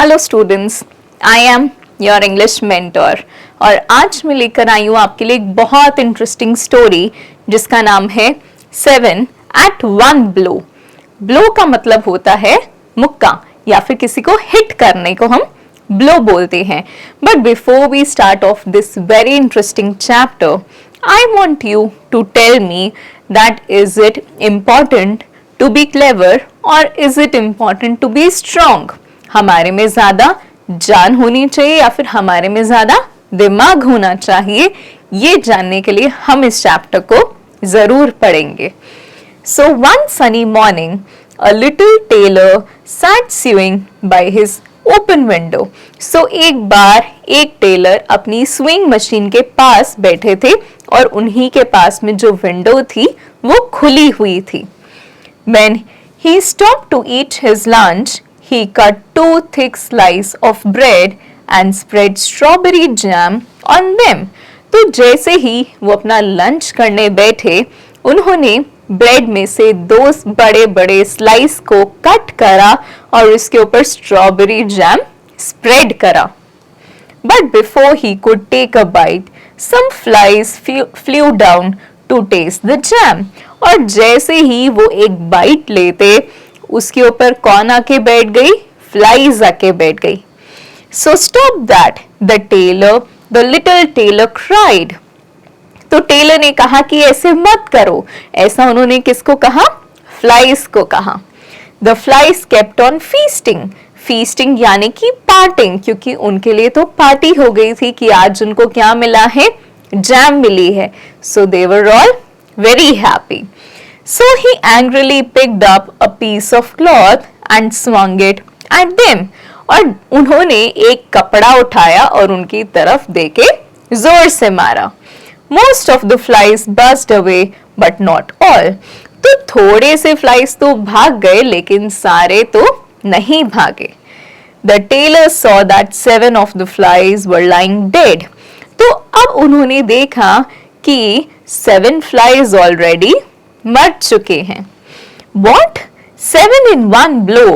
Hello students, I am your English mentor और आज मैं लेकर आई हूँ आपके लिए एक बहुत इंटरेस्टिंग स्टोरी जिसका नाम है 7 at 1 blow। ब्लो का मतलब होता है मुक्का या फिर किसी को हिट करने को हम ब्लो बोलते हैं। But before we start of this very interesting chapter, I want you to tell me that is it important to be clever और is it important to be strong. हमारे में ज्यादा जान होनी चाहिए या फिर हमारे में ज्यादा दिमाग होना चाहिए, ये जानने के लिए हम इस चैप्टर को जरूर पढ़ेंगे। So one sunny morning a little tailor sat sewing by his open window. So एक बार एक टेलर अपनी स्विंग मशीन के पास बैठे थे और उन्हीं के पास में जो विंडो थी वो खुली हुई थी। When he stopped to eat his lunch, he cut 2 thick slices of bread and spread strawberry jam on them। तो जैसे ही वो अपना लंच करने बैठे, उन्होंने ब्रेड में से 2 बड़े बड़े स्लाइस को कट करा और उसके ऊपर स्ट्रॉबेरी जैम स्प्रेड करा। But before he could take a bite, some flies flew down to taste the jam। और जैसे ही वो एक बाइट लेते, उसके ऊपर कौन आके बैठ गई? फ्लाइज आके बैठ गई। So stop that, the little tailor cried। तो टेलर ने कहा कि ऐसे मत करो। ऐसा उन्होंने किसको कहा? फ्लाइज को कहा। The flies kept on feasting। Feasting यानी कि पार्टिंग, क्योंकि उनके लिए तो पार्टी हो गई थी कि आज उनको क्या मिला है? जैम मिली है। So they were all very happy। So he angrily picked up a piece of cloth and swung it at them। और उन्होंने एक कपड़ा उठाया और उनकी तरफ देके जोर से मारा। Most of the flies buzzed away, but not all। तो थोड़े से फ्लाइज तो भाग गए, लेकिन सारे तो नहीं भागे। The tailor saw that 7 of the flies were lying dead। तो अब उन्होंने देखा कि 7 flies already मर चुके हैं। What? 7 in 1 blow?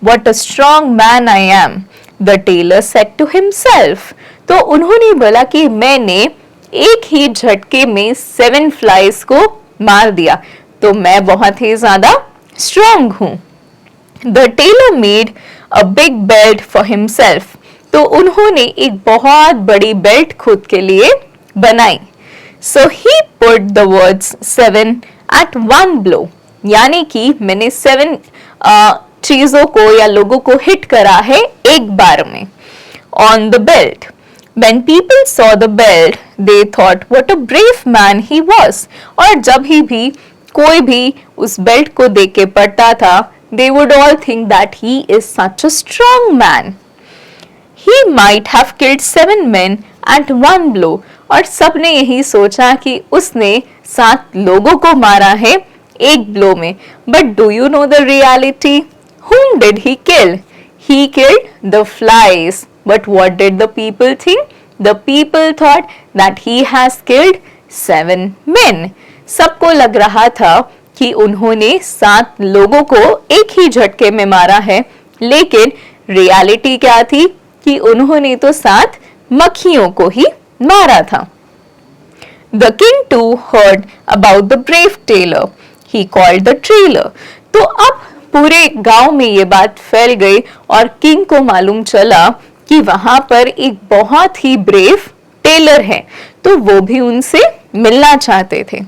What a strong man I am, the tailor said to himself। तो उन्होंने बोला कि मैंने एक ही झटके में 7 flies को मार दिया, तो मैं बहुत ही ज्यादा स्ट्रॉन्ग हूं। The tailor made a big belt for himself। तो उन्होंने एक बहुत बड़ी बेल्ट खुद के लिए बनाई। So he put the words 7 at 1 blow। यानी कि मैंने 7 चीजों को या लोगों को हिट करा है एक बार में। On the belt। When people saw the belt, they thought what a brave man he was। और जब भी कोई भी उस बेल्ट को देख के पढ़ता था, they would all think that he is such a strong man। He might have killed 7 men at 1 blow। और सबने यही सोचा कि उसने 7 लोगों को मारा है एक ब्लो में। But do you know the reality? Whom did he kill? He killed the flies। But what did the people think? The people thought that he has killed 7 men। सबको लग रहा था कि उन्होंने 7 लोगों को एक ही झटके में मारा है, लेकिन रियलिटी क्या थी कि उन्होंने तो 7 मक्खियों को ही मारा था। The king too heard about the brave tailor। He called the tailor। तो अब पूरे गांव में ये बात फैल गई और किंग को मालूम चला कि वहां पर एक बहुत ही ब्रेव टेलर है, तो वो भी उनसे मिलना चाहते थे।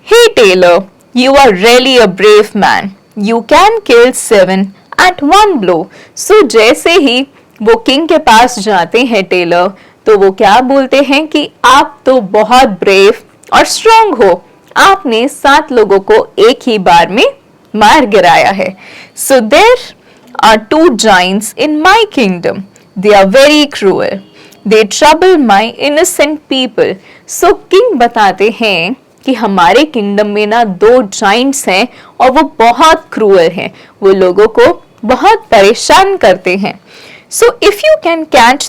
Hey tailor, you are really a brave man। You can kill 7 at 1 blow। So जैसे ही वो किंग के पास जाते हैं टेलर, तो वो क्या बोलते हैं कि आप तो बहुत ब्रेव और स्ट्रॉन्ग हो, आपने 7 लोगों को एक ही बार में मार गिराया है। So there are 2 giants in my kingdom। They are very cruel। They trouble my innocent people। So king बताते हैं कि हमारे किंगडम में ना 2 जाइंट्स हैं और वो बहुत क्रूअल हैं, वो लोगों को बहुत परेशान करते हैं। So if you can catch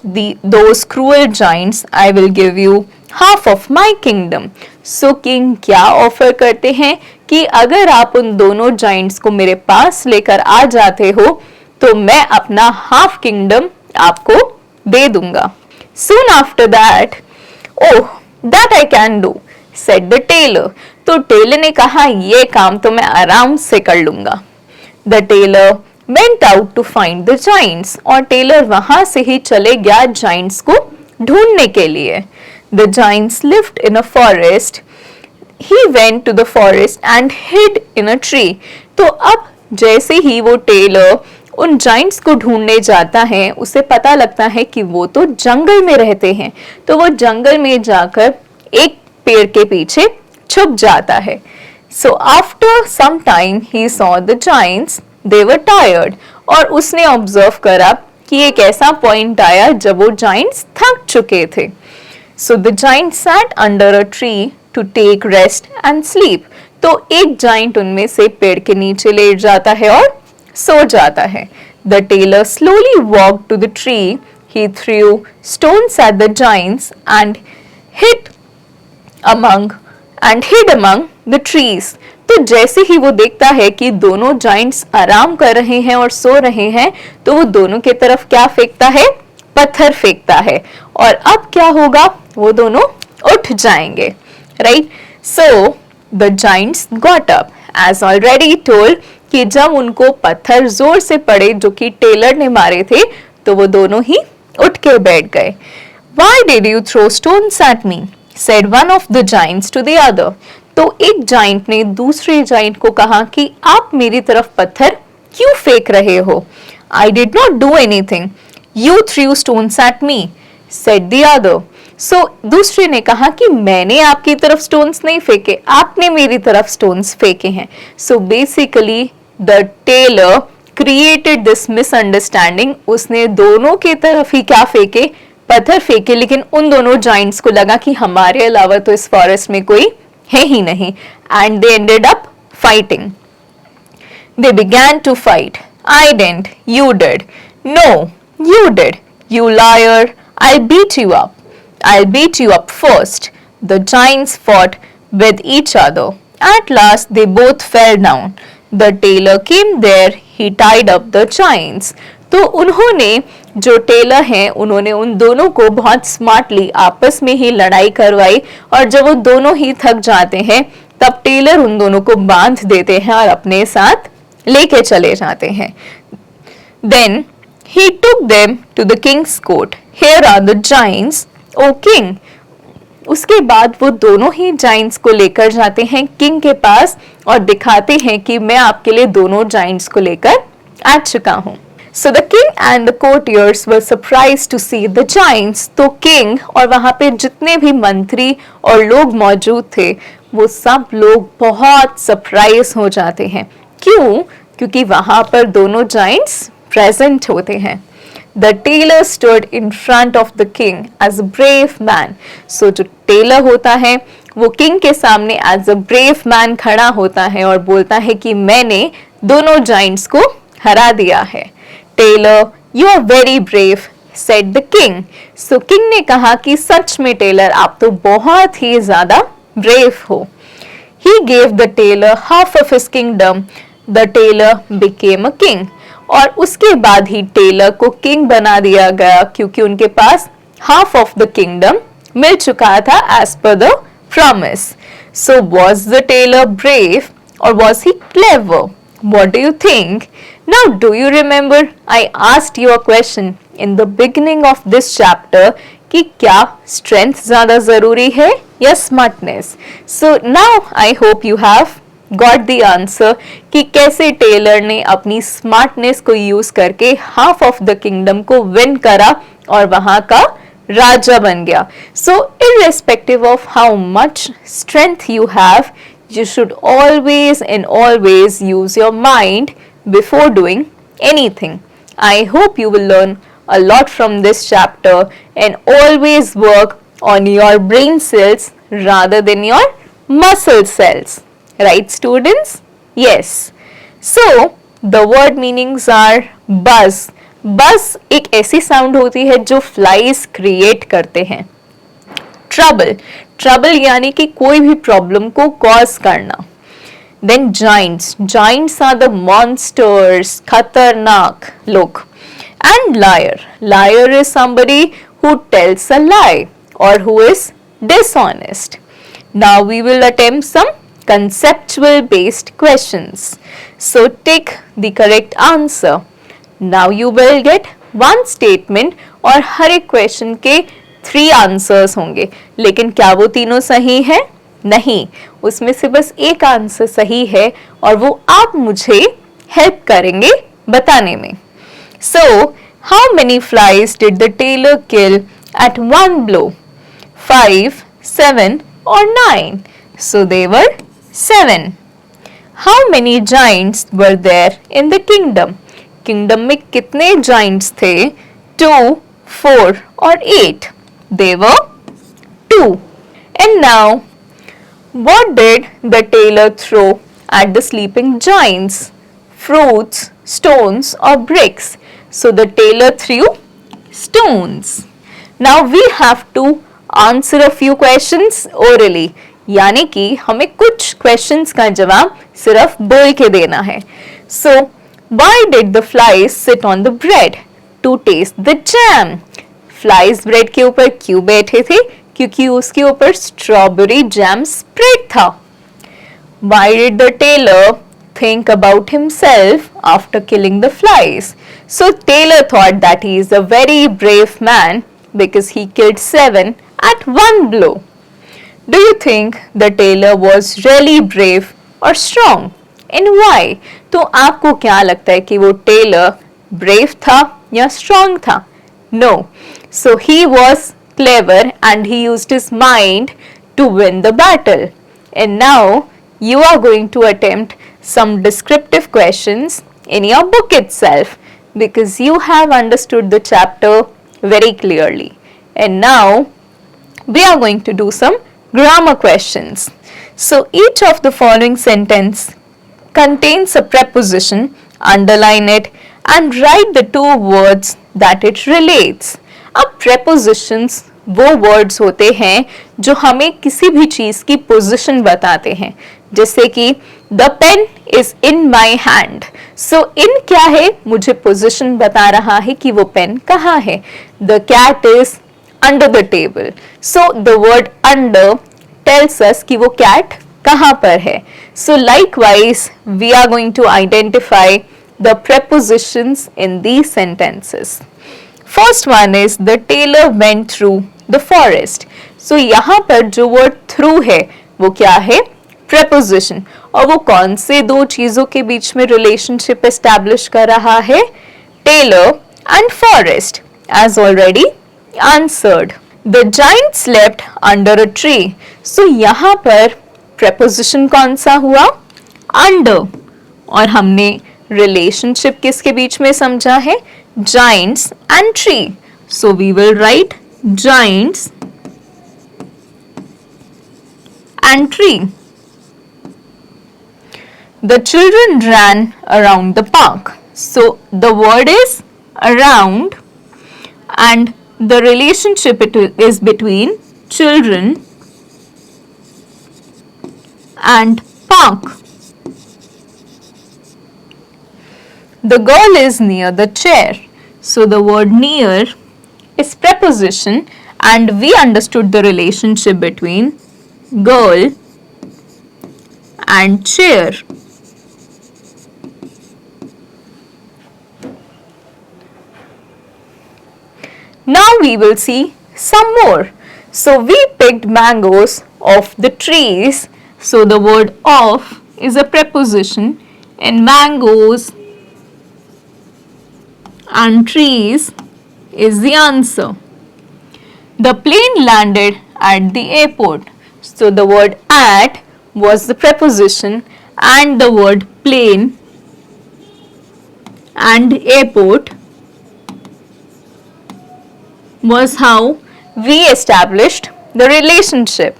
those cruel giants, I will give you half of my kingdom। So king क्या ऑफर करते हैं कि अगर आप उन दोनों जाइंट्स को मेरे पास लेकर आ जाते हो, तो मैं अपना हाफ किंगडम आपको दे दूंगा। Soon after that, oh, that I can do, said the tailor. तो टेलर ने कहा ये काम तो मैं आराम से कर लूंगा। The tailor went out to find the giants, और टेलर वहां से ही चले गया giants को ढूंढने के लिए। The giants lived in a forest. He went to the forest and hid in a tree. तो अब जैसे ही वो टेलर उन जाइंट्स को ढूंढने जाता है, उसे पता लगता है कि वो तो जंगल में रहते हैं, तो वो जंगल में जाकर एक पेड़ के पीछे छुप जाता है। So after some time he saw the giants, they were tired, और उसने ऑब्जर्व करा कि एक ऐसा पॉइंट आया जब वो जाइंट्स थक चुके थे। So the giant sat under a tree to take rest and sleep. तो एक जाइंट उनमें से पेड़ के नीचे लेट जाता है और सो जाता है। The tailor slowly walk to the tree, he threw stones at the giants and hid among the trees. तो जैसे ही वो देखता है कि दोनों जाइंट्स आराम कर रहे हैं और सो रहे हैं, तो वो दोनों की तरफ क्या फेंकता है? पत्थर फेंकता है। और अब क्या होगा? वो दोनों उठ जाएंगे, right? So the giants got up, as already told, कि जब उनको पत्थर जोर से पड़े जो कि टेलर ने मारे थे, तो वो दोनों ही उठ के बैठ गए। Why did you throw stones at me? said one of the giants to the other. तो एक जाइंट ने दूसरे जाइंट को कहा कि आप मेरी तरफ पत्थर क्यों फेंक रहे हो? I did not do anything. You threw stones at me, said the other. So दूसरे ने कहा कि मैंने आपकी तरफ स्टोन्स नहीं फेंके, आपने मेरी तरफ स्टोन्स फेंके हैं। So basically the tailor created this misunderstanding. उसने दोनों की तरफ ही क्या फेंके? पत्थर फेंके, लेकिन उन दोनों जाइंट्स को लगा कि हमारे अलावा तो इस फॉरेस्ट में कोई है ही नहीं, and they ended up fighting. They began to fight. I didn't, you did. No, you did. You liar, I'll beat you up. I'll beat you up first. The giants fought with each other. At last they both fell down. The tailor came there, he tied up the giants. तो उन्होंने, जो Taylor हैं, उन्होंने उन दोनों को बहुत smartly आपस में ही लड़ाई करवाई, और जब वो दोनों ही थक जाते हैं तब टेलर उन दोनों को बांध देते हैं और अपने साथ लेके चले जाते हैं। Then he took them to the king's court. Here are the giants, O king. उसके बाद वो दोनों ही जाइंट्स को लेकर जाते हैं किंग के पास और दिखाते हैं कि मैं आपके लिए दोनों जाइंट्स को लेकर आ चुका हूँ। So the king and the courtiers were surprised to see the giants. तो किंग और वहां पे जितने भी मंत्री और लोग मौजूद थे, वो सब लोग बहुत सरप्राइज हो जाते हैं। क्यों? क्योंकि वहां पर दोनों जाइंट्स प्रेजेंट होते हैं। The tailor stood in front of the king as a brave man. So जो टेलर होता है वो किंग के सामने as a brave man खड़ा होता है और बोलता है कि मैंने दोनों जाइंट्स को हरा दिया है। Tailor, you are very brave, said the king. So king ने कहा कि सच में टेलर आप तो बहुत ही ज्यादा ब्रेव हो। He gave the tailor half of his kingdom. The tailor became a king. और उसके बाद ही टेलर को किंग बना दिया गया क्योंकि उनके पास हाफ ऑफ द किंगडम मिल चुका था as per the promise. So was the tailor brave और was he clever? What do you think? Now do you remember I asked you a question in the beginning of this chapter कि क्या strength ज्यादा जरूरी है या smartness? So now I hope you have got the answer कि कैसे tailor ने अपनी स्मार्टनेस को यूज करके हाफ ऑफ द किंगडम को विन करा और वहां का राजा बन गया। So irrespective of how much strength you have, you should always and always use your mind before doing anything. I hope you will learn a lot from this chapter and always work on your brain cells rather than your muscle cells. Right, students? Yes. So, the word meanings are buzz. Buzz एक ऐसी sound होती है जो flies create करते हैं। Trouble. Trouble यानी कि कोई भी प्रॉब्लम को कॉज करना। Then giants. Giants are the monsters, khatarnak log. And liar. Liar is somebody who tells a lie or who is dishonest. Now we will attempt some conceptual based questions. So take the correct answer. Now you will get one statement और हर एक question के 3 answers होंगे, लेकिन क्या वो तीनों सही है? नहीं, उसमें से बस एक आंसर सही है और वो आप मुझे हेल्प करेंगे बताने में. So, how many flies did the tailor kill at one blow? 5, 7 or 9? So they were 7. How many giants were there in the kingdom? Kingdom में कितने giants थे? 2, 4 or 8? They were 2. And now, what did the tailor throw at the sleeping giants? Fruits, stones or bricks? So the tailor threw stones. Now we have to answer a few questions orally. यानी कि हमें कुछ questions का जवाब सिर्फ बोल के देना है. So, why did the flies sit on the bread? To taste the jam. Flies bread के ऊपर क्यों बैठे थे? क्योंकि उसके ऊपर strawberry jam spread था. Why did the tailor think about himself after killing the flies? So tailor thought that he is a very brave man because he killed 7 at one blow. Do you think the tailor was really brave or strong? And why? तो आपको क्या लगता है कि वो tailor brave था या strong था? No. So he was clever and he used his mind to win the battle. And now you are going to attempt some descriptive questions in your book itself because you have understood the chapter very clearly. And now we are going to do some grammar questions. So each of the following sentence contains a preposition, underline it and write the 2 words that it relates. अब prepositions वो words होते हैं जो हमें किसी भी चीज की position बताते हैं, जैसे कि the pen is in my hand. So in क्या है? मुझे position बता रहा है कि वो pen कहाँ है. The cat is under the table. So the word under tells us कि वो cat कहाँ पर है. So likewise we are going to identify the prepositions in these sentences. First one is the tailor went through the forest. So यहाँ पर जो word through है वो क्या है? Preposition. और वो कौन से 2 चीजों के बीच में relationship establish कर रहा है? Tailor and forest, as already answered. The giant slept under a tree. So यहाँ पर preposition कौन सा हुआ? Under. और हमने relationship किसके बीच में समझा है? Giants and tree. So we will write giants and tree. The children ran around the park. So the word is around and the relationship is between children and park. The girl is near the chair. So the word near is preposition and we understood the relationship between girl and chair. Now we will see some more. So we picked mangoes off the trees. So the word off is a preposition and mangoes and trees is the answer. The plane landed at the airport. So the word at was the preposition and the word plane and airport was how we established the relationship.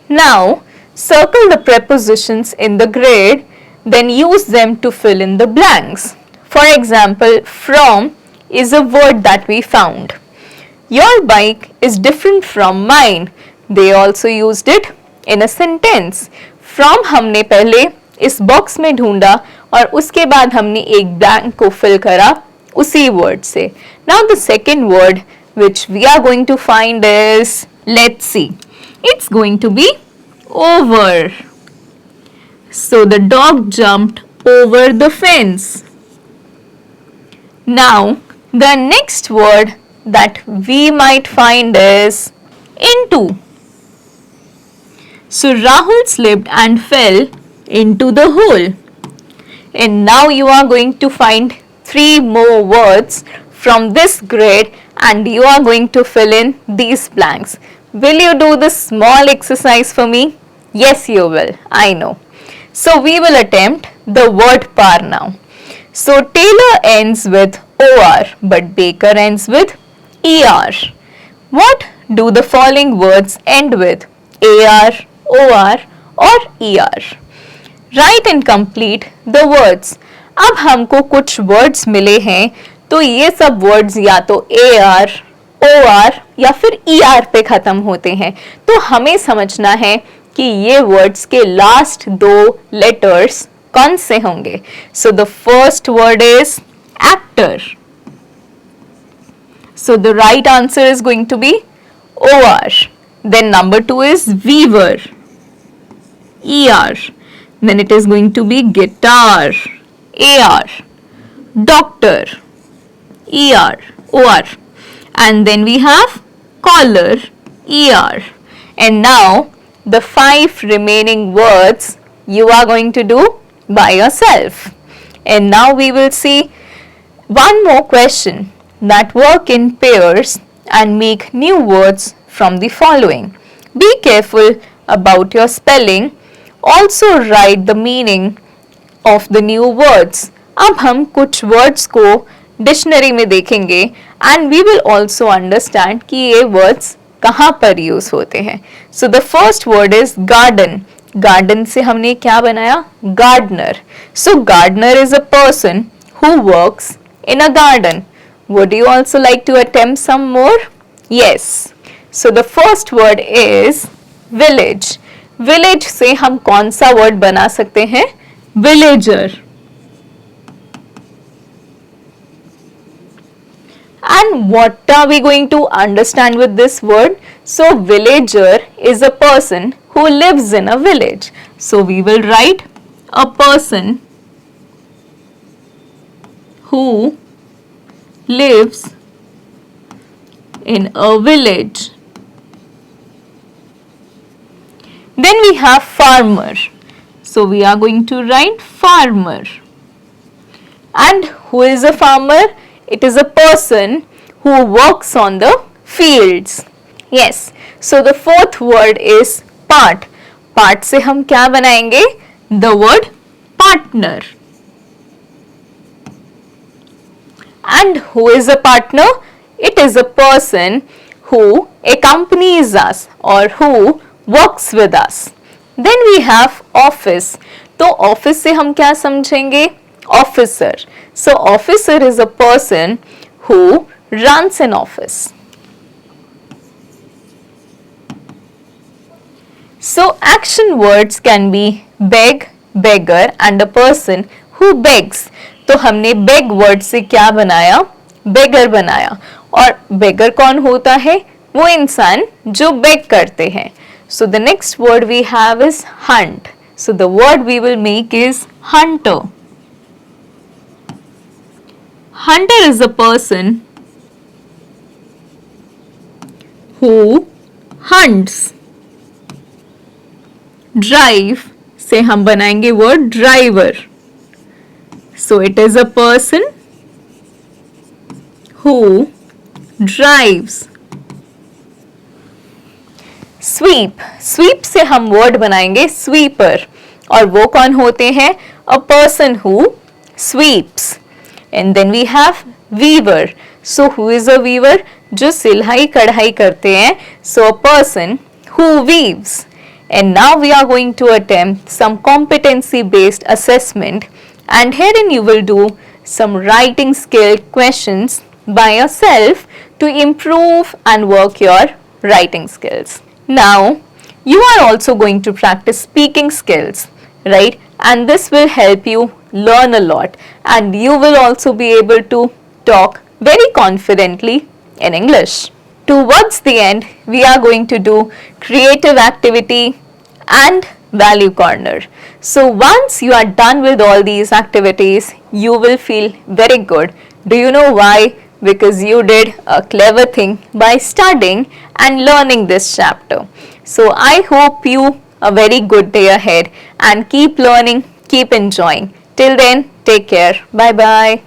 Now circle the prepositions in the grid, then use them to fill in the blanks. For example, from is a word that we found. Your bike is different from mine. They also used it in a sentence. From हमने पहले इस box में ढूंढा और उसके बाद हमने एक ब्लैंक को फिल करा उसी वर्ड से. Now the second word which we are going to find is, let's see, it's going to be over. So the dog jumped over the fence. Now the next word that we might find is into. So Rahul slipped and fell into the hole. And now you are going to find 3 more words from this grid and you are going to fill in these blanks. Will you do this small exercise for me? Yes, you will. I know. So we will attempt the word par now. So Taylor ends with OR but Baker ends with ER. What do the following words end with? AR, OR or ER? Write and complete the words. अब हमको कुछ words मिले हैं तो ये सब words या तो AR, OR या फिर ER पे खत्म होते हैं. तो हमें समझना है कि ये वर्ड्स के लास्ट 2 लेटर्स कौन से होंगे. So the first word is actor. So the right answer is going to be OR. Then number 2 is weaver, ER. Then it is going to be guitar, AR. Doctor, ER, OR. And then we have collar, ER. And now the 5 remaining words you are going to do by yourself. And now we will see one more question that work in pairs and make new words from the following. Be careful about your spelling. Also write the meaning of the new words. अब हम कुछ words को dictionary में देखेंगे and we will also understand कि ये words कहाँ पर यूज होते हैं. So the first word is garden. Garden से हमने क्या बनाया? Gardener. So gardener is a person who works in a garden. Would you also like to attempt some more? Yes. So the first word is village. Village से हम कौन सा word बना सकते हैं? Villager. And what are we going to understand with this word? So villager is a person who lives in a village. So we will write a person who lives in a village. Then we have farmer. So we are going to write farmer. And who is a farmer? It is a person who works on the fields. Yes. So the fourth word is part. Part से हम क्या बनाएंगे? The word partner. And who is a partner? It is a person who accompanies us or who works with us. Then we have office. तो office से हम क्या समझेंगे? Officer. So officer is a person who runs an office. So action words can be beg, beggar and a person who begs. तो हमने beg word से क्या बनाया? beggar बनाया. और beggar कौन होता है? वो इंसान जो beg करते हैं. So the next word we have is hunt. So the word we will make is hunter. Hunter is a person who hunts. Drive से हम बनाएंगे word driver. So it is a person who drives. Sweep. Sweep से हम word बनाएंगे sweeper. और वो कौन होते हैं? A person who sweeps. And then we have weaver. So who is a weaver? जो सिलाई कढ़ाई करते हैं. So a person who weaves. And now we are going to attempt some competency based assessment. And herein you will do some writing skill questions by yourself to improve and work your writing skills. Now, you are also going to practice speaking skills, right? and this will help you learn a lot, and you will also be able to talk very confidently in English. Towards the end, we are going to do creative activity and value corner. So once you are done with all these activities, you will feel very good. Do you know why? Because you did a clever thing by studying and learning this chapter. So I hope you a very good day ahead, and keep learning, keep enjoying. Till then, take care. Bye bye.